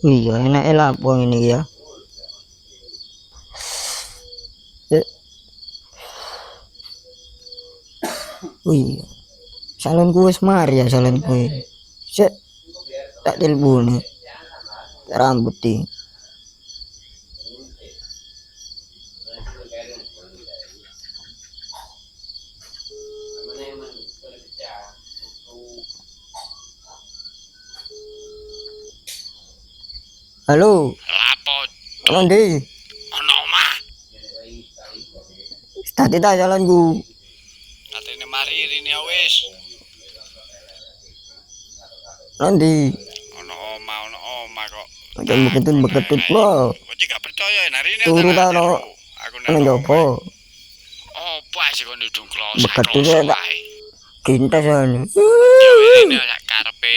Iya, enak lapang ini ya. Wih, salonku wis mari ya salonku. Sik tak telepon rambut iki. Halo. Lapot. Ono ndi? Ono omah. Tadi tak jalanku. Katene mari rene wis. Ono ndi? Ono omah kok. Macam beketut lo. Kok gak percaya narine Turu ta no. Aku Ono jopo. Opo sih kon ndung kloso. Beketut tak kintas ane. Ya rene sak karepe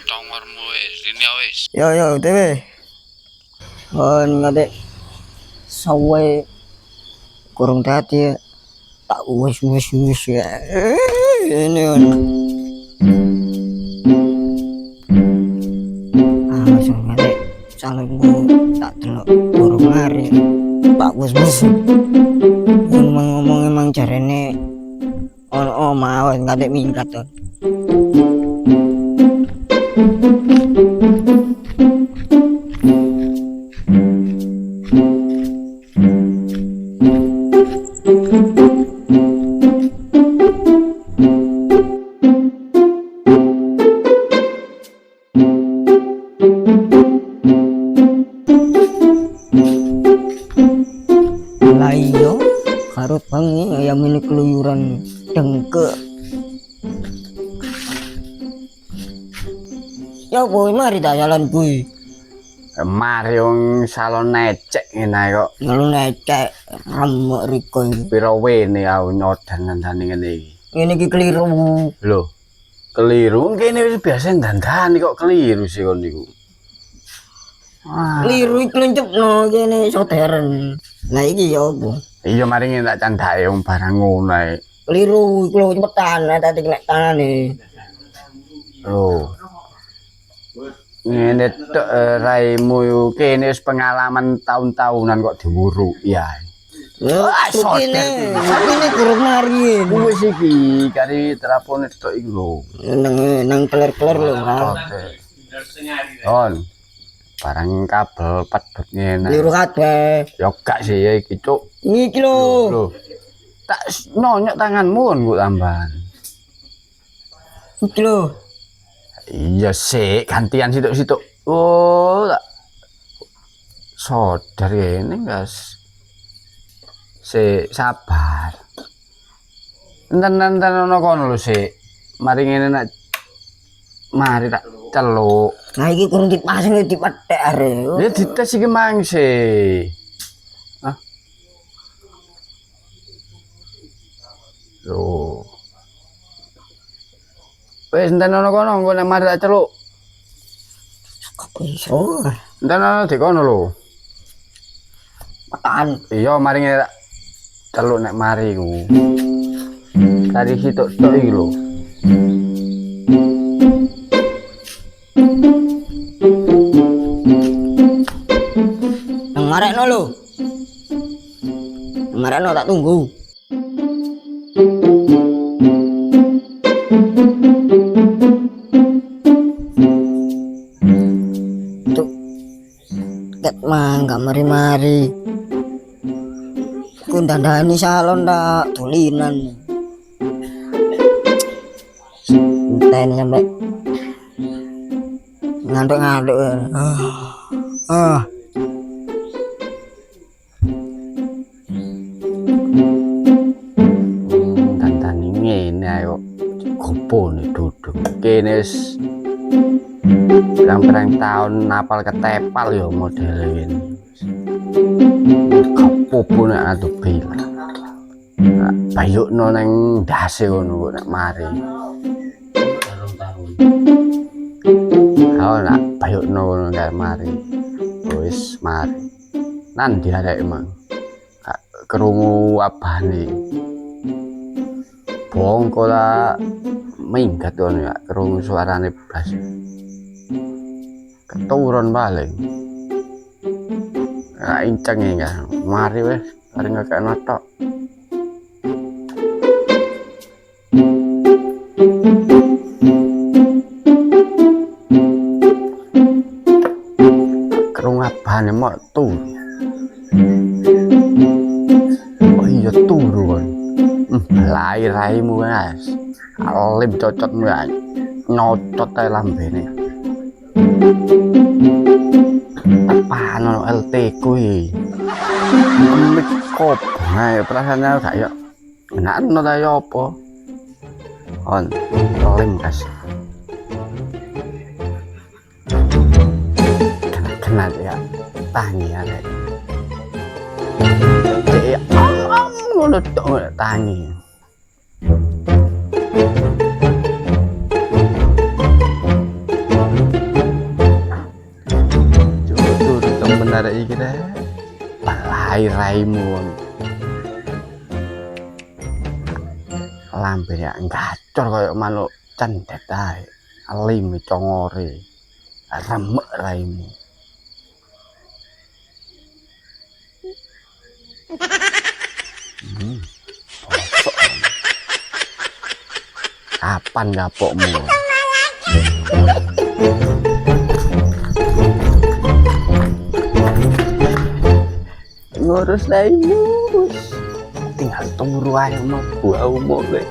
tongormu wis rene wis. Yo tewe. Ngade sawe kurang tadi tak wis ya. Ini on. Langsung ngade calonku tak delok kurang hari. Tak wis. Ngomong emang jarene ono omah ngade minggat to. Lah iya karut bangi ayam ini keluyuran dengke. Ya boy mari tak jalan kuy. Mari wong salon necek ngene kok. Lalu necek remuk riko iki. Pira wene aku nyodan-dandani ngene iki. Ngene iki keliru. Lho. Keliru kene wis biasa dandani kok keliru sih kon niku. Keliru iki lencepno kene soderen. Lah iki ya opo? Iya mari ngene tak candhake wong barang ngono ae. Keliru iku lho cepetan tadi kena tangane. Lho. Ngene tok raimu kene wis pengalaman tahun-tahunan kok diwuru ya. Kene kurang mari. Wis iki kari terapone tok iku lho. Nang keler-keler lho. On. Barang kabel pedhot ngene. Keliru kabeh. Ya gak sih ya iki cuk. Iki lho. Lho. Tak nonyok tanganmu kon kok tambahan. Iki lho. Iya sih, gantian situk-situk. Oh, tak sodar ini guys. Sabar. Enten ono kono lho sik. Mari ngene nak mari tak celuk. Nah iki kurang dipasang dipethek are. Ya dites iki mang sih. Hah? Loh. Wes enten ono kono engko nek mari tak celuk. Kok iso? Enten ono di kono lho. Patan. Iya mari ngene tak celuk nek mari ku. Kari situk-tok iki lho. Nang marekno lho. Nang marekno tak tunggu. Gak mari-mari ku dandani salon tak tulinan enten sampai ngantuk-ngantuk dandani ngene ayo gopo nih duduk kene wis Berang-berang tahun napal ketepal ya modelnya ini. Kepupu nek atuh bila. Bayukno nang dase ngono nek mari. Oh nak bayukno ngono nek mari. Wis mari. Nandi arek emang. Krungu abane. Bongko la minggat ngono ya krungu suarane blas. Keturun paling. Inceng ya, mari wes, mari ngekek notok. Kerung abane mau tur. Oh iya turu kan. Rai-raimu guys. Alim cocot mbak. Nyocot ae lambene. Apaan ono LT kuwi. Mikop. Nah, perasaannya gak yo. Enak no ta yo apa? On lem kas. Kena ya. Tangi ya. Cek ngono tok tangi. Benar iki deh. Rai-raimu. Lambe ya gacor koyo manuk cendet ae. Alim congore. Remek raimu. Kapan gapokmu? Ngurus raimu. Tinggal turu ae mau buau mulai.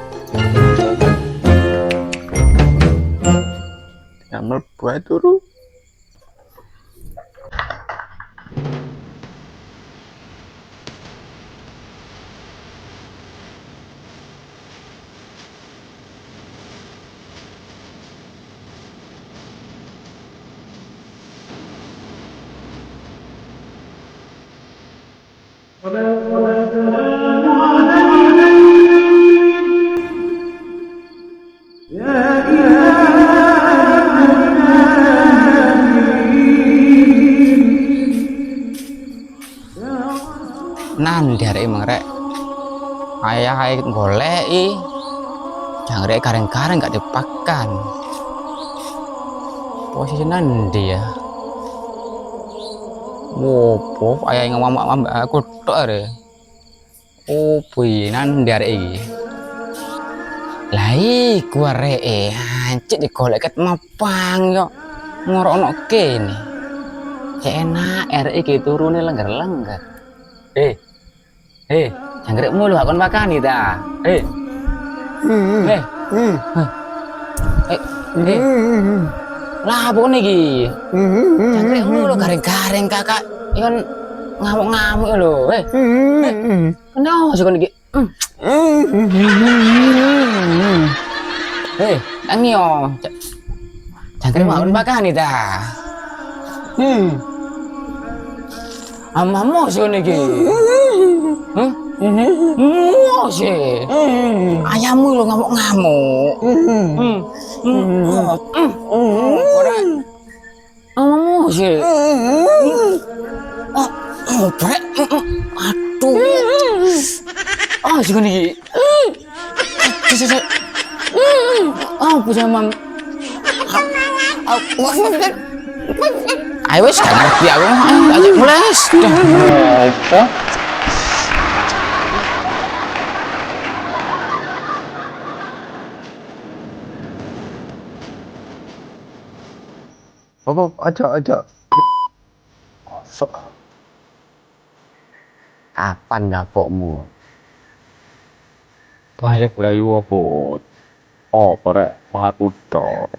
Tinggal mlebu ae turu. Nandi arek emang rek. Ayah goleki. Jangan rek kareng-kareng gak dipakan. Posisi nandi ya. Wopo ayah ngomong aku tok arek. Oh piye nandi arek iki. Lah iku areke ancik digolek ket mapang yo. Ngorokno kene. Cek enak arek iki turune lengger-lengger. Jangkrik mulu gak kon makani ta. Lah apa niki? Jangkrik mulu garing-garing kakak. Ikan ngamuk-ngamuk lho. Kenapa sih kon iki? Angi yo. Jangkrik gak kon makani ta. Amamu sih kon iki. Sih. Ayammu lo ngamuk-ngamuk. Amamu sih. Brek. Aduh. Sih kon iki. Punya mam. Ayo wis gak ngerti aku. Ayo mules. Ojo. Kosok. Kapan gapokmu? Banyak bayu apa? Oh, korek aku tok.